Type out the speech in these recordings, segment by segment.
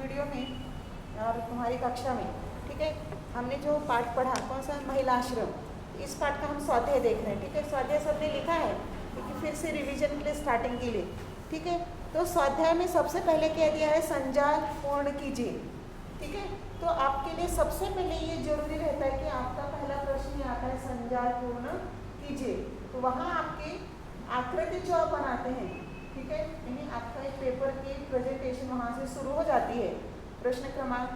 Video में और तुम्हारी कक्षा में, ठीक है, हमने जो पाठ पढ़ा कौन सा, महिला आश्रम, इस पाठ का हम स्वाध्याय देख रहे हैं। ठीक है, स्वाध्याय सबने लिखा है क्योंकि फिर से रिवीजन के लिए, स्टार्टिंग के लिए। ठीक है, तो स्वाध्याय में सबसे पहले कह दिया है संजाल पूर्ण कीजिए। ठीक है, तो आपके लिए सबसे पहले ये जरूरी रहता है कि आपका पहला प्रश्न ये आता है संजाल पूर्ण कीजिए। तो वहाँ आपके आकृति जो आप बनाते हैं, ठीक है, यानी आपका एक पेपर की प्रेजेंटेशन वहाँ से शुरू हो जाती है। प्रश्न क्रमांक,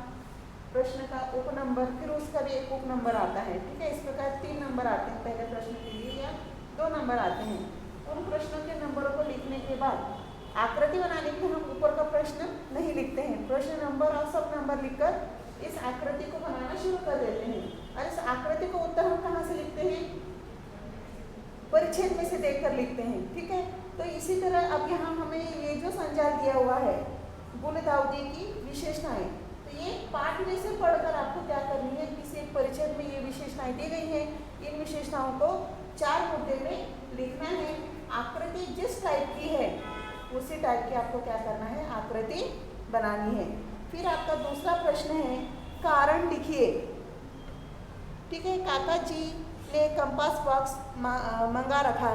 प्रश्न का उप नंबर, फिर उसका भी एक उप नंबर आता है। ठीक है, इस प्रकार 3 नंबर आते हैं पहले प्रश्न के लिए या 2 नंबर आते हैं। उन प्रश्नों के नंबरों को लिखने के बाद आकृति बनाने के लिए हम ऊपर का प्रश्न नहीं लिखते हैं, प्रश्न नंबर और सब नंबर लिखकर इस आकृति को बनाना शुरू कर देते हैं। और इस आकृति को उत्तर हम कहाँ से लिखते हैं, परिच्छेद में से देखकर लिखते हैं। ठीक है, तो इसी तरह अब यहाँ हमें ये जो संजाल दिया हुआ है गुणदाउदी की विशेषताएं, तो ये पाठ में से पढ़कर आपको क्या करनी है, किसी एक परिच्छेद में ये विशेषताएं दी गई हैं, इन विशेषताओं को 4 मुद्दे में लिखना है। आकृति जिस टाइप की है उसी टाइप की आपको क्या करना है, आकृति बनानी है। फिर आपका दूसरा प्रश्न है कारण लिखिए। ठीक है, काका जी ने कंपास बॉक्स मंगा रखा,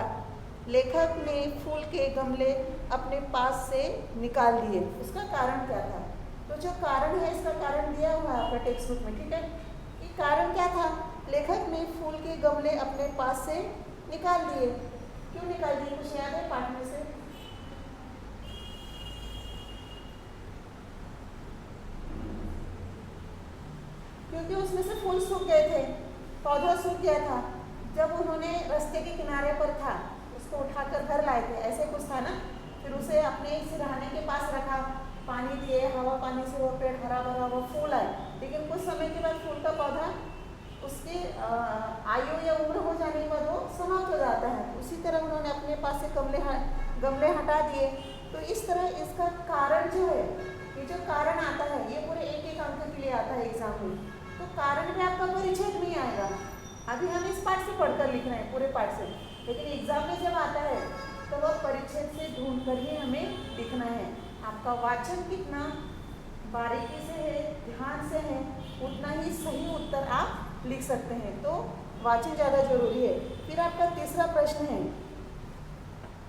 लेखक ने फूल के गमले अपने पास से निकाल दिए, उसका कारण क्या था। तो जो कारण है इसका कारण दिया हुआ है आपका टेक्स्ट बुक में। ठीक है, कि कारण क्या था, लेखक ने फूल के गमले अपने पास से निकाल दिए। क्यों निकाल दिए, कुछ याद है पाठ में से? क्योंकि उसमें से फूल सूख गए थे, पौधा सूख गया था। जब उन्होंने रास्ते के किनारे पर था उसको उठाकर घर लाए थे, ऐसे कुछ था ना। फिर उसे अपने सिरहाने के पास रखा, पानी दिए, हवा पानी से वो पेड़ हरा भरा वो फूल आए। लेकिन कुछ समय के बाद फूल का पौधा उसके आयु या उम्र हो जाने के बाद वो समाप्त हो जाता है। उसी तरह उन्होंने अपने पास से गमले हटा दिए। तो इस तरह इसका कारण जो है, ये जो कारण आता है ये पूरे एक अंक के लिए आता है एग्जाम में। तो कारण भी आपका परिच्छेद में आएगा। अभी हम इस पाठ से पढ़कर लिख रहे हैं, पूरे पाठ से, लेकिन एग्जाम में जब आता है तो वह परिच्छेद से ढूंढ कर ही हमें लिखना है। आपका वाचन कितना बारीकी से है, ध्यान से है, उतना ही सही उत्तर आप लिख सकते हैं। तो वाचन ज़्यादा जरूरी है। फिर आपका तीसरा प्रश्न है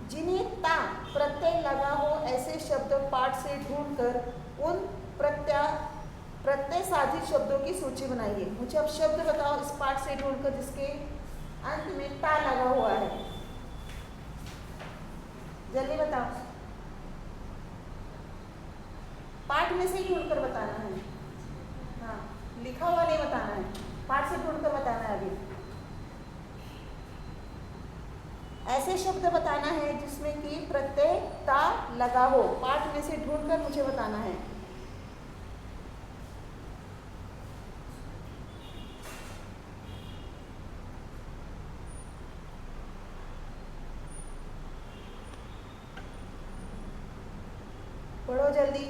जिन्हें ता प्रत्यय लगा हो ऐसे शब्द पाठ से ढूंढकर उन प्रत्यय साधित शब्दों की सूची बनाइए। मुझे अब शब्द बताओ इस पाठ से ढूंढकर जिसके अंत में ता लगा हुआ है, जल्दी बताओ। पाठ में से ही ढूंढकर बताना है, हाँ, लिखा हुआ नहीं बताना है, पाठ से ढूंढकर बताना है। अभी ऐसे शब्द बताना है जिसमें कि प्रत्यय ता लगा हो, पाठ में से ढूंढकर मुझे बताना है। पढ़ो जल्दी।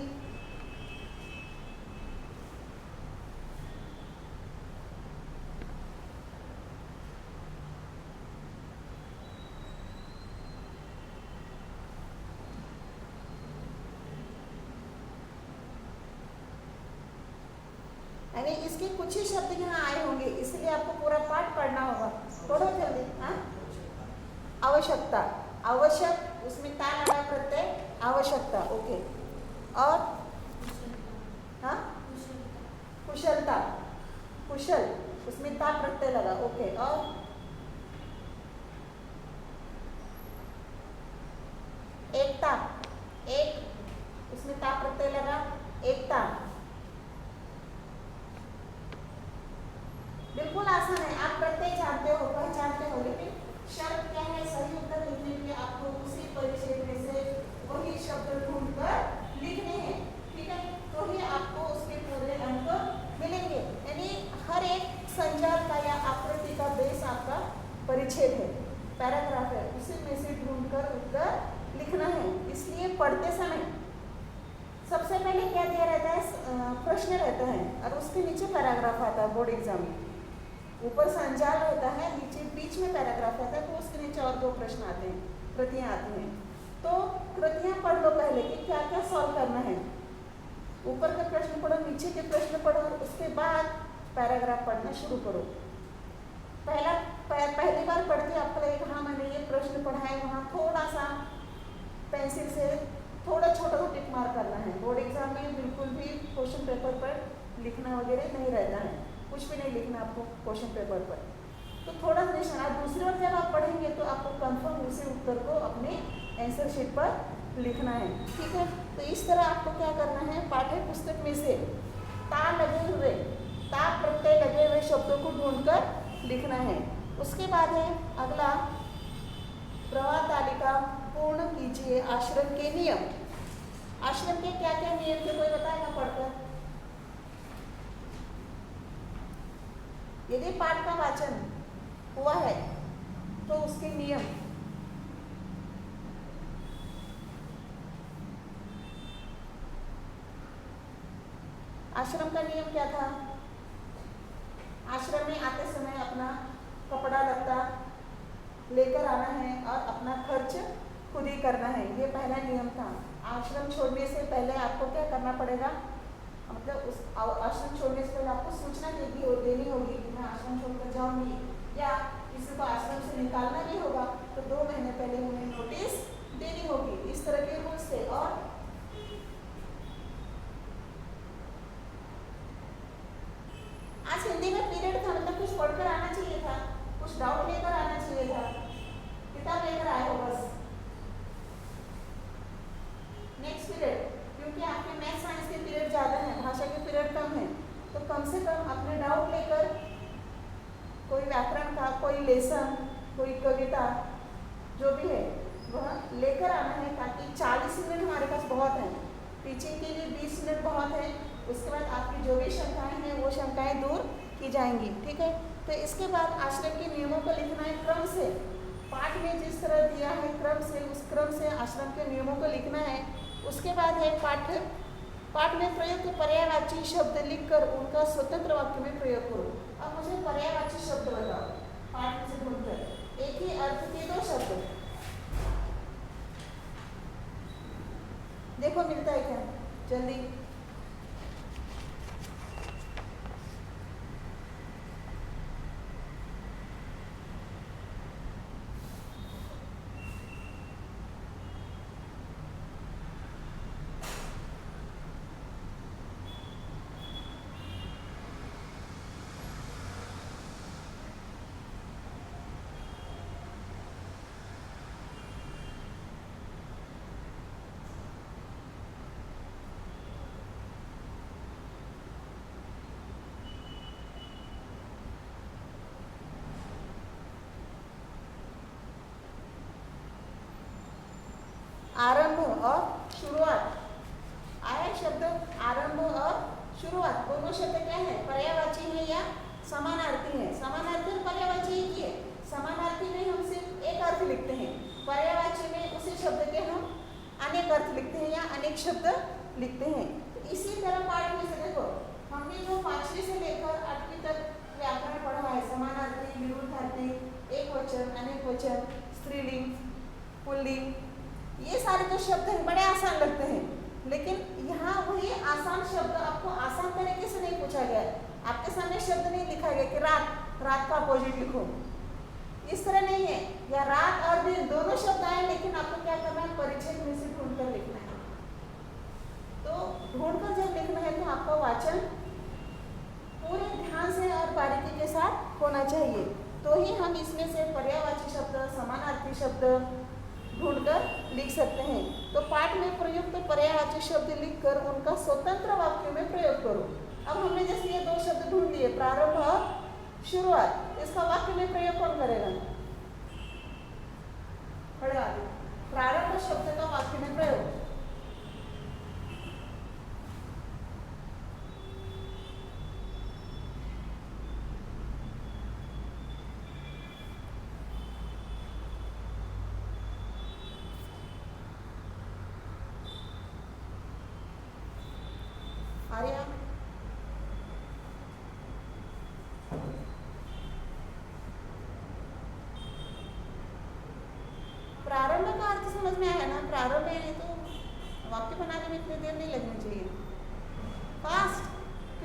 यानी इसके कुछ ही शब्द यहाँ आए होंगे, इसलिए आपको पूरा पाठ पढ़ना होगा। पढ़ो जल्दी। हाँ, आवश्यकता, आवश्यक, उसमें ता लगा प्रत्यय, आवश्यकता, ओके। और हाँ, कुशलता, कुशल, उसमें ता प्रत्यय लगा, ओके। और एकता, एक, उसमें ता प्रत्यय लगा, एकता। बिल्कुल आसान है, आप प्रत्यय जानते हो, पहचानते हो, लेकिन शब्द क्या है, सही उत्तर लिखने के लिए आपको उसी परिच्छेद में से वही शब्द ढूंढकर लिखने हैं। ठीक है, तो ही आपको उसके पूरे अंक मिलेंगे। यानी हर एक संजाल का या आकृति का बेस आपका परिच्छेद है, पैराग्राफ है, उसी में से ढूंढकर उत्तर लिखना है। इसलिए पढ़ते समय सबसे पहले क्या दिया रहता है, प्रश्न रहता है और उसके नीचे पैराग्राफ आता है। बोर्ड एग्जाम में ऊपर संजाल होता है, नीचे बीच में पैराग्राफ आता है, तो उसके नीचे और 2 प्रश्न आते हैं, कृतियाँ आती हैं। तो कृतियाँ पढ़ लो पहले कि क्या क्या सॉल्व करना है। ऊपर का प्रश्न के प्रश्न पढ़ो, उसके बाद पैराग्राफ पढ़ना शुरू करो। पहली बार पढ़ते आपको लगेगा हाँ मैंने ये प्रश्न पढ़ा है, वहाँ थोड़ा सा पेंसिल से थोड़ा छोटा सा टिक मार करना है। बोर्ड एग्जाम में बिल्कुल भी क्वेश्चन पेपर पर लिखना वगैरह नहीं रहता है, कुछ भी नहीं लिखना आपको क्वेश्चन पेपर पर। तो थोड़ा सा निशान, दूसरी बार जब आप पढ़ेंगे तो आपको कंफर्म उसी उत्तर को अपने आंसर शीट पर लिखना है, ठीक है। तो इस तरह आपको क्या करना है, पाठ्य पुस्तक में से ता लगे हुए, ता प्रत्यय लगे हुए शब्दों को ढूंढकर लिखना है। उसके बाद है अगला, प्रवाह तालिका पूर्ण कीजिए आश्रम के नियम। आश्रम के क्या क्या नियम थे, कोई बताएगा पढ़कर? यदि पाठ का वाचन हुआ है तो उसके नियम। आश्रम का नियम क्या था? आश्रम में आते समय अपना कपड़ा लत्ता लेकर आना है और अपना खर्च खुद ही करना है, ये पहला नियम था। आश्रम छोड़ने से पहले आपको क्या करना पड़ेगा, मतलब उस आश्रम छोड़ने से पहले आपको सूचना देनी होगी कि मैं आश्रम छोड़कर जाऊंगी, या किसी को आश्रम से निकालना भी होगा तो 2 महीने पहले उन्हें नोटिस देनी होगी। इस तरह के रूल्स थे। और आज हिंदी में पीरियड था, मतलब कुछ पढ़कर आना चाहिए था, कुछ डाउट लेकर आना चाहिए था, किताब लेकर आए हो बस। नेक्स्ट पीरियड, क्योंकि आपके मैथ साइंस के पीरियड ज़्यादा हैं, भाषा के पीरियड कम है, तो कम से कम अपने डाउट लेकर कोई व्याकरण का कोई लेसन, कोई कविता जो भी है वह लेकर आना है, ताकि 40 मिनट हमारे पास बहुत हैं, टीचिंग के लिए 20 मिनट बहुत है। उसके बाद आपकी जो भी शंकाएं हैं वो शंकाएं दूर की जाएंगी, ठीक है। तो इसके बाद आश्रम के नियमों को लिखना है क्रम से, पाठ में जिस तरह दिया है क्रम से, उस क्रम से आश्रम के नियमों को लिखना है। उसके बाद है पाठ में प्रयुक्त पर्यायवाची शब्द लिखकर उनका स्वतंत्र वाक्य में प्रयोग करो। अब मुझे पर्यायवाची शब्द बताओ, पाठ से ढूंढकर एक ही अर्थ के 2 शब्द देखो मिलता है क्या, जल्दी। आरंभ और शुरुआत आया शब्द, आरंभ और शुरुआत दोनों शब्द क्या है, पर्यायवाची है या समानार्थी है? समानार्थी और पर्यायवाची एक ही है। समानार्थी में हम सिर्फ एक अर्थ लिखते हैं, पर्यायवाची में उसी शब्द के हम अनेक अर्थ लिखते हैं या अनेक शब्द लिखते हैं। तो इसी तरह पाठ में से देखो, हमने जो 5वीं से लेकर 8वीं तक व्याकरण पढ़ा है, समानार्थी, विरुद्धार्थी, एक वचन, अनेक वचन, स्त्रीलिंग, पुल्लिंग, ये सारे जो शब्द हैं बड़े आसान लगते हैं, लेकिन यहाँ वही आसान शब्द आपको आसान तरीके से नहीं पूछा गया है। आपके सामने शब्द नहीं लिखा गया कि रात का अपोजिट लिखो, इस तरह नहीं है, या रात और दिन दोनों शब्द आए, लेकिन आपको क्या करना है, परिच्छेद में से ढूंढकर लिखना है। तो ढूंढकर जब लिखना है तो आपका वाचन पूरे ध्यान से और बारीकी के साथ होना चाहिए, तो ही हम इसमें से पर्यायवाची शब्द, समानार्थी शब्द ढूंढकर लिख सकते हैं। तो पाठ में प्रयुक्त पर्यायवाची शब्द लिखकर उनका स्वतंत्र वाक्य में प्रयोग करो। अब हमने जैसे ये 2 शब्द ढूंढ लिए, प्रारंभ और शुरुआत, इसका वाक्य में प्रयोग कौन करेगा? प्रारंभ शब्द का वाक्य में प्रयोग, आर्या प्रारंभ का अर्थ समझ में आया ना? प्रारंभ है तो वाक्य बनाने में इतनी देर नहीं लगनी चाहिए, फास्ट।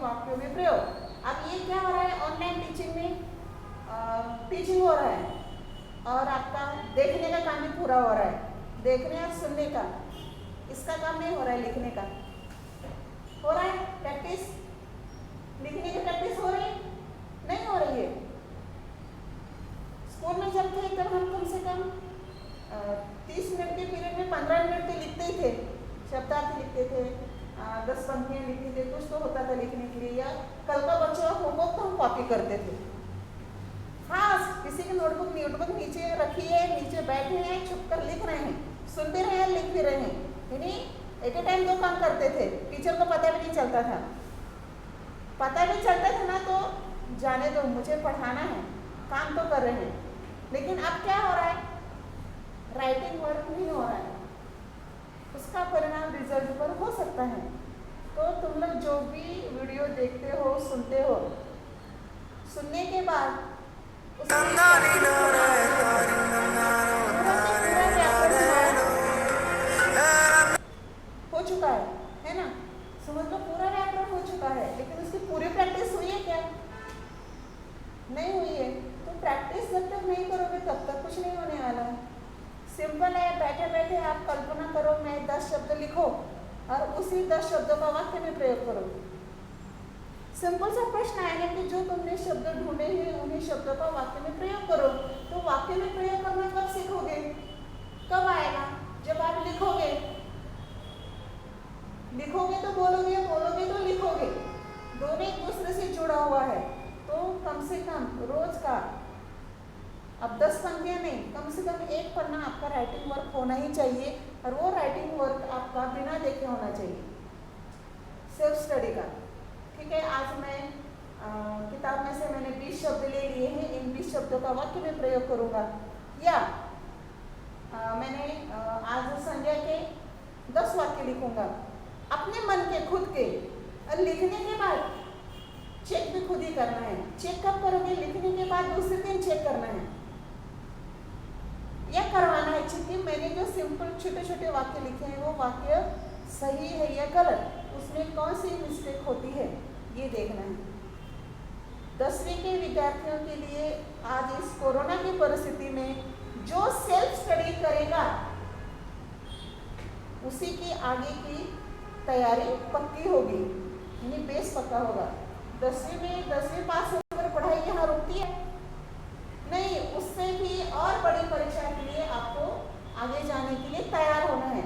वाक्यों में प्रयोग। अब ये क्या हो रहा है, ऑनलाइन टीचिंग में टीचिंग हो रहा है और आपका देखने का काम भी पूरा हो रहा है, देखने और सुनने का, इसका काम नहीं हो रहा है, लिखने का हो रहा है। प्रैक्टिस, लिखने की प्रैक्टिस हो रही है, नहीं हो रही है। स्कूल में जब थे तब हम कम से कम 30 मिनट के पीरियड में 15 मिनट तो लिखते ही थे, शब्दार्थ लिखते थे, 10 पंक्तियाँ लिखते थे, कुछ तो होता था लिखने के लिए, या कल का बच्चों का होमवर्क तो हम कॉपी करते थे। हाँ, किसी की नोटबुक नीचे रखी है, नीचे बैठे हैं, छुप कर लिख रहे हैं, सुनते रहे हैं, लिख भी रहे हैं, यानी एट ए टाइम 2 काम करते थे। टीचर को पता भी नहीं चलता था, पता भी चलता था ना तो जाने दो, मुझे पढ़ाना है, काम तो कर रहे हैं। लेकिन अब क्या हो रहा है, राइटिंग वर्क नहीं हो रहा है, उसका परिणाम रिजल्ट पर हो सकता है। तो तुम लोग जो भी वीडियो देखते हो, सुनते हो, सुनने के बाद हो चुका है ना, समझ लो पूरा व्याकरण हो चुका है, लेकिन उसकी पूरी प्रैक्टिस हुई है क्या, नहीं हुई है। तो प्रैक्टिस जब तक नहीं करोगे तब तक कुछ नहीं होने वाला है। सिंपल है, बैठे बैठे आप कल्पना करो, मैं 10 शब्द लिखो और उसी 10 शब्दों का वाक्य में प्रयोग करो। सिंपल सा प्रश्न आएगा कि जो तुमने शब्द ढूंढे हैं उन्हीं शब्दों का वाक्य में प्रयोग करो। तो वाक्य में प्रयोग करना कब सीखोगे, कब आएगा, जब आप लिखोगे। लिखोगे तो बोलोगे, बोलोगे तो लिखोगे, दोनों एक दूसरे से जुड़ा हुआ है। तो कम से कम रोज का, अब 10 पंक्तियां नहीं, कम से कम 1 पन्ना आपका राइटिंग वर्क होना ही चाहिए, और वो राइटिंग वर्क आपका बिना देखे होना चाहिए, सेल्फ स्टडी का। ठीक है, आज मैं किताब में से मैंने 20 शब्द ले लिए हैं, इन 20 शब्दों का वाक्य में प्रयोग करूंगा। या मैंने आज संध्या के 10 वाक्य लिखूंगा अपने मन के, खुद के, और लिखने के बाद चेक भी खुद ही करना है। चेक कब करोगे, लिखने के बाद दूसरे दिन चेक करना है या करवाना है चेक कि मैंने जो सिंपल छोटे छोटे वाक्य लिखे हैं वो वाक्य सही है या गलत, उसमें कौन सी मिस्टेक होती है, ये देखना है। 10वीं के विद्यार्थियों के लिए आज इस कोरोना की परिस्थिति में जो सेल्फ स्टडी करेगा उसी की आगे की तैयारी पक्की होगी, यानी बेस पक्का होगा। 10वीं पास होकर पढ़ाई यहाँ रुकती है नहीं, उससे भी और बड़ी परीक्षा के लिए आपको आगे जाने के लिए तैयार होना है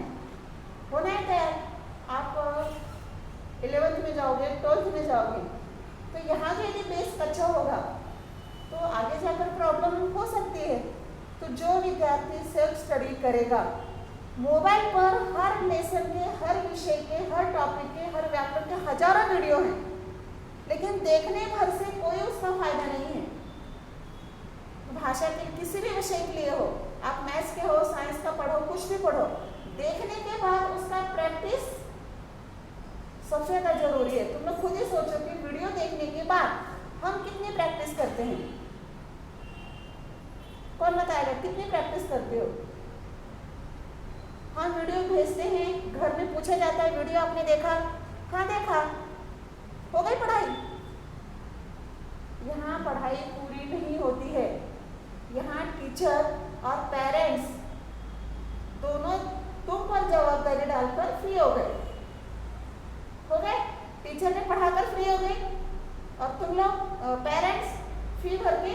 तैयार। आप 11th में जाओगे, 12th में जाओगे, तो यहाँ का यदि बेस अच्छा होगा तो आगे जाकर प्रॉब्लम हो सकती है। तो जो विद्यार्थी सेल्फ स्टडी करेगा, मोबाइल पर हर लेसन के, हर विषय के, हर टॉपिक के, हर व्याकरण के हजारों वीडियो हैं, लेकिन देखने भर से कोई उसका फायदा नहीं है। भाषा के किसी भी विषय के लिए हो, आप मैथ्स के हो, साइंस का पढ़ो, कुछ भी पढ़ो, देखने के बाद उसका प्रैक्टिस सबसे ज़्यादा जरूरी है। तुम लोग खुद ही सोचो कि वीडियो देखने के बाद हम कितनी प्रैक्टिस करते हैं, कौन बताएगा कितनी प्रैक्टिस करते हो। हम वीडियो भेजते हैं, घर में पूछा जाता है वीडियो आपने देखा, हाँ देखा, हो गई पढ़ाई। यहाँ पढ़ाई पूरी नहीं होती है, यहाँ टीचर और पेरेंट्स दोनों तुम पर जवाबदारी डालकर फ्री हो गए। टीचर ने पढ़ाकर फ्री हो गए और तुम लोग पेरेंट्स फी भर के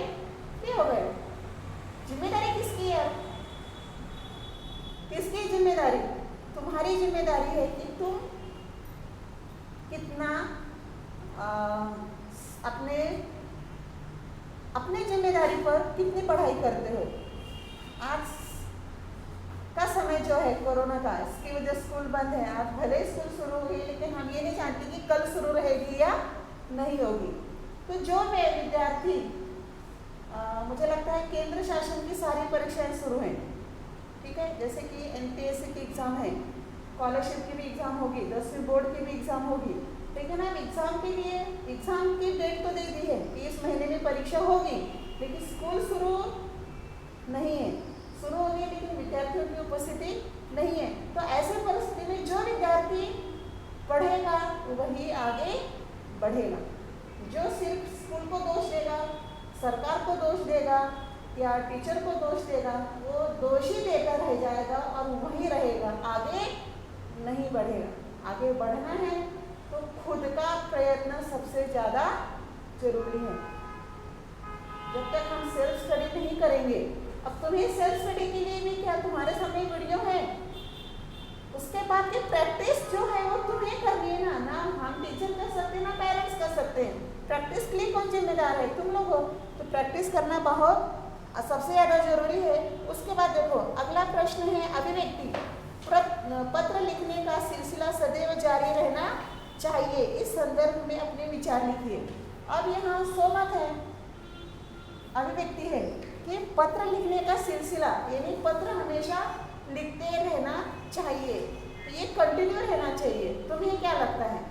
फ्री हो गए। जिम्मेदारी किसकी है? किसकी जिम्मेदारी? तुम्हारी जिम्मेदारी है कि तुम कितना अपने जिम्मेदारी पर कितनी पढ़ाई करते हो। आज का समय जो है कोरोना का, इसकी वजह स्कूल बंद है। आज भले स्कूल शुरू हुई, लेकिन हम ये नहीं जानते कि कल शुरू रहेगी या नहीं होगी। तो जो विद्यार्थी मुझे लगता है केंद्र शासन की सारी परीक्षाएं शुरू हैं, ठीक है, जैसे कि NPSC की एग्ज़ाम है, स्कॉलरशिप की भी एग्ज़ाम होगी, 10वीं बोर्ड की भी एग्ज़ाम होगी। लेकिन अब एग्ज़ाम के लिए एग्ज़ाम की डेट तो दे दी है कि इस महीने में परीक्षा होगी, लेकिन स्कूल शुरू नहीं है। शुरू होगी लेकिन विद्यार्थियों की उपस्थिति नहीं है। तो ऐसे परिस्थिति में जो विद्यार्थी पढ़ेगा वही आगे बढ़ेगा। जो सिर्फ स्कूल को दोष देगा, सरकार को दोष देगा या टीचर को दोष देगा, वो दोष ही देकर रह जाएगा और वहीं रहेगा, आगे नहीं बढ़ेगा। आगे बढ़ना है तो खुद का प्रयत्न सबसे ज़्यादा जरूरी है। जब तक हम सेल्फ स्टडी नहीं करेंगे, अब तुम्हें सेल्फ स्टडी के लिए भी क्या तुम्हारे सामने वीडियो है, उसके बाद की प्रैक्टिस जो है वो तुम्हें करनी है ना हम टीचर कर सकते हैं ना पेरेंट्स कर सकते हैं। प्रैक्टिस के लिए कौन जिम्मेदार है? तुम लोग हो। तो प्रैक्टिस करना बहुत सबसे ज़्यादा जरूरी है। उसके बाद देखो अगला प्रश्न है अभिव्यक्ति। पत्र लिखने का सिलसिला सदैव जारी रहना चाहिए, इस संदर्भ में अपने विचार लिखिए। अब यहाँ सोमत है, अभिव्यक्ति है कि पत्र लिखने का सिलसिला यानी पत्र हमेशा लिखते रहना चाहिए, तो ये कंटिन्यू रहना चाहिए। तुम्हें क्या लगता है?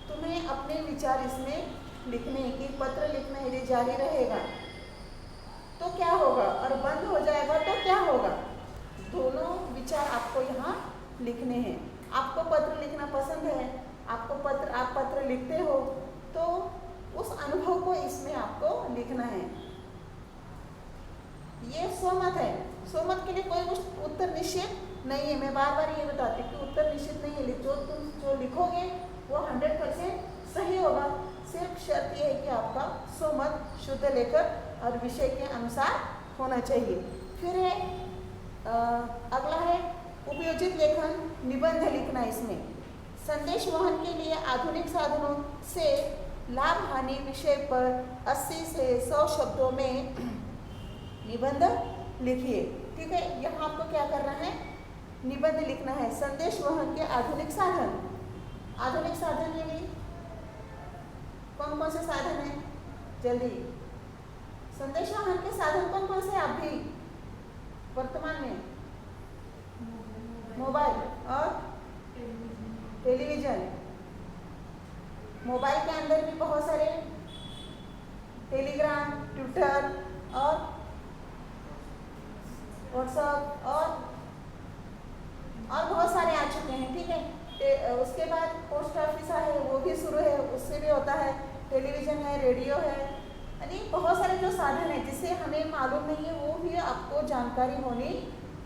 तुम्हें अपने विचार इसमें लिखने कि पत्र लिखना यदि जारी रहेगा तो क्या होगा और बंद हो जाएगा तो क्या होगा, दोनों विचार आपको यहाँ लिखने हैं। आपको पत्र लिखना पसंद है, आप पत्र लिखते हो, तो उस अनुभव को इसमें आपको लिखना है। ये सोमत है। सोमत के लिए कोई उत्तर निश्चित नहीं है। मैं बार बार ये बताती हूँ कि उत्तर निश्चित नहीं है। तुम जो लिखोगे वो 100% सही होगा। सिर्फ शर्त ये है कि आपका सोमत शुद्ध लेखन और विषय के अनुसार होना चाहिए। फिर है अगला है उपयोजित लेखन, निबंध लिखना। इसमें संदेश वहन के लिए आधुनिक साधनों से लाभ हानि विषय पर 80 से 100 शब्दों में निबंध लिखिए। ठीक है, यहाँ आपको क्या करना है? निबंध लिखना है। संदेश वहन के आधुनिक साधन, आधुनिक साधन यानी कौन कौन से साधन है? जल्दी, संदेश वहन के साधन कौन कौन से? आप भी वर्तमान में मोबाइल और टेलीविजन। मोबाइल के अंदर भी बहुत सारे टेलीग्राम, ट्विटर और व्हाट्सएप और बहुत सारे आ चुके हैं। ठीक है, उसके बाद पोस्ट ऑफिस है, वो भी शुरू है, उससे भी होता है। टेलीविजन है, रेडियो है, यानी बहुत सारे जो साधन है जिससे हमें मालूम नहीं है वो भी आपको जानकारी होनी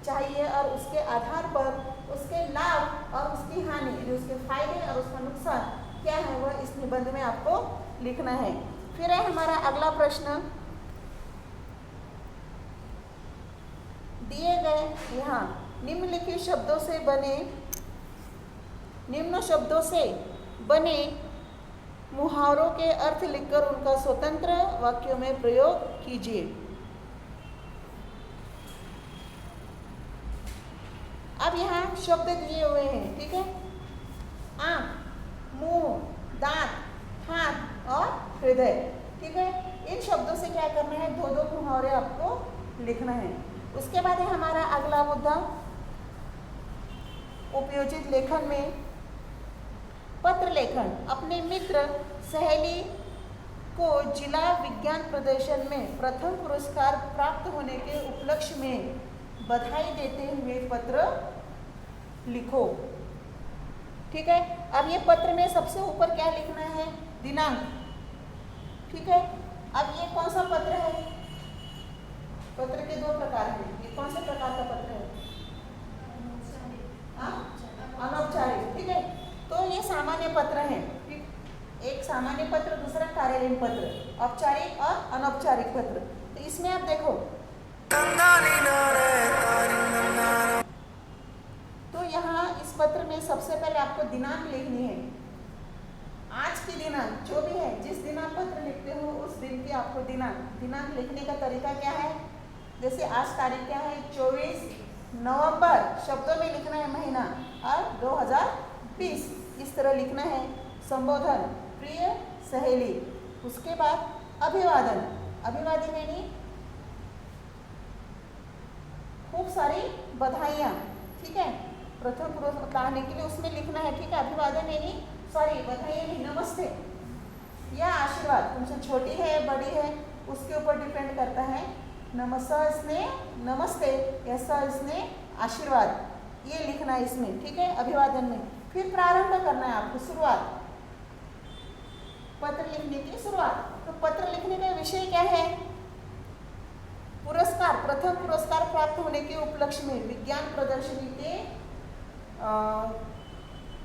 चाहिए, और उसके आधार पर उसके लाभ और उसकी हानि यानी उसके फायदे और उसका नुकसान क्या है वह इस निबंध में आपको लिखना है। फिर है हमारा अगला प्रश्न, दिए गए यहाँ निम्नलिखित शब्दों से बने मुहावरों के अर्थ लिखकर उनका स्वतंत्र वाक्यों में प्रयोग कीजिए। अब यहाँ शब्द दिए हुए हैं। ठीक है, आँख, मुंह, दांत, हाथ और हृदय। ठीक है, इन शब्दों से क्या करना है? दो दो मुहावरे आपको लिखना है। उसके बाद है हमारा अगला मुद्दा, उपयोजित लेखन में पत्र लेखन। अपने मित्र सहेली को जिला विज्ञान प्रदर्शन में प्रथम पुरस्कार प्राप्त होने के उपलक्ष्य में बधाई देते हुए पत्र लिखो। ठीक है, अब ये पत्र में सबसे ऊपर क्या लिखना है? दिनांक। ठीक है, अब ये कौन सा पत्र है? पत्र के दो प्रकार हैं। ये कौन से प्रकार का पत्र है? अनौपचारिक। ठीक है, तो ये सामान्य पत्र है। एक सामान्य पत्र, दूसरा कार्यालयीन पत्र, औपचारिक और अनौपचारिक पत्र। तो इसमें आप देखो तो यहाँ इस पत्र में सबसे पहले आपको दिनांक लिखनी है। आज की दिनांक जो भी है, जिस दिन आप पत्र लिखते हो उस दिन की आपको दिनांक लिखने का तरीका क्या है? जैसे आज तारीख क्या है? 24 नवंबर, शब्दों में लिखना है महीना, और 2020 इस तरह लिखना है। संबोधन, प्रिय सहेली। उसके बाद अभिवादन, अभिवादन यानी खूब सारी बधाइयाँ। ठीक है, प्रथम पुरस्कार पाने के लिए उसमें लिखना है। ठीक है, अभिवादन यानी बधाइयाँ नहीं, नमस्ते या आशीर्वाद। तुमसे छोटी है बड़ी है उसके ऊपर डिपेंड करता है। नमस्ते, ऐसा इसने आशीर्वाद, ये लिखना है इसमें। ठीक है, अभिवादन में। फिर प्रारंभ करना है आपको, शुरुआत। लिखने का विषय क्या है? पुरस्कार, प्रथम पुरस्कार प्राप्त होने के उपलक्ष्य में विज्ञान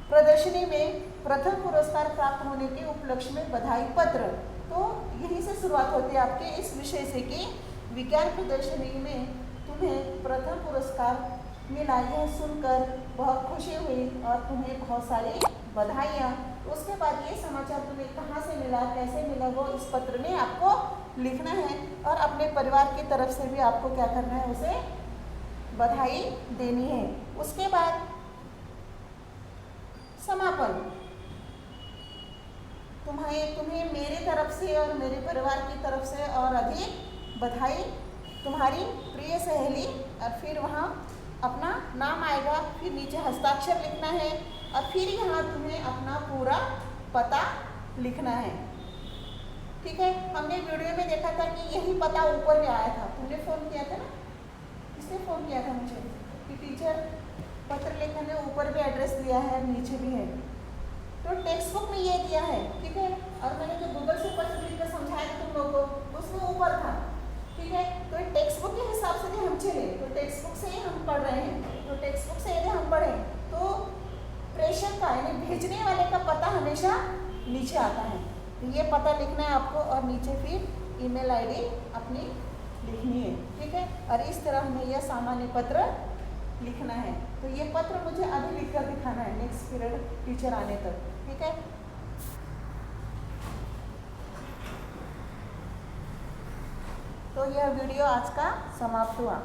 प्रदर्शनी में प्रथम पुरस्कार प्राप्त होने के उपलक्ष्य में बधाई पत्र। तो यहीं से शुरुआत होती है आपके इस विषय से कि विज्ञान प्रदर्शनी में तुम्हें प्रथम पुरस्कार मिला, यह सुनकर बहुत खुशी हुई और तुम्हें बहुत सारी बधाइयाँ। उसके बाद ये समाचार तुम्हें कहाँ से मिला, कैसे मिला, वो इस पत्र में आपको लिखना है और अपने परिवार की तरफ से भी आपको क्या करना है, उसे बधाई देनी है। उसके बाद समापन, तुम्हें मेरी तरफ से और मेरे परिवार की तरफ से और अधिक बधाई, तुम्हारी प्रिय सहेली, और फिर वहाँ अपना नाम आएगा, फिर नीचे हस्ताक्षर लिखना है और फिर यहाँ तुम्हें अपना पूरा पता लिखना है। ठीक है, हमने वीडियो में देखा था कि यही पता ऊपर में आया था। तुमने फ़ोन किया था ना, किसने फ़ोन किया था मुझे कि टीचर पत्र लेखन में ऊपर भी एड्रेस दिया है, नीचे भी है। तो टेक्स्ट बुक में ये दिया है, ठीक है। और मैंने जो गूगल से पत्र लिखकर समझाया था तुम लोगों को, उसमें ऊपर था, ठीक है। तो टेक्स्ट बुक के हिसाब से भी हम चले, तो टेक्स्ट बुक से ही हम पढ़ रहे हैं। तो टेक्स्ट बुक से यदि हम पढ़ें तो प्रेषक का यानी भेजने वाले का पता हमेशा नीचे आता है। तो ये पता लिखना है आपको और नीचे फिर ईमेल आईडी अपनी लिखनी है, ठीक है। और इस तरह हमें यह सामान्य पत्र लिखना है। तो ये पत्र मुझे अभी लिखकर दिखाना है नेक्स्ट पीरियड टीचर आने तक, ठीक है। तो यह वीडियो आज का समाप्त हुआ।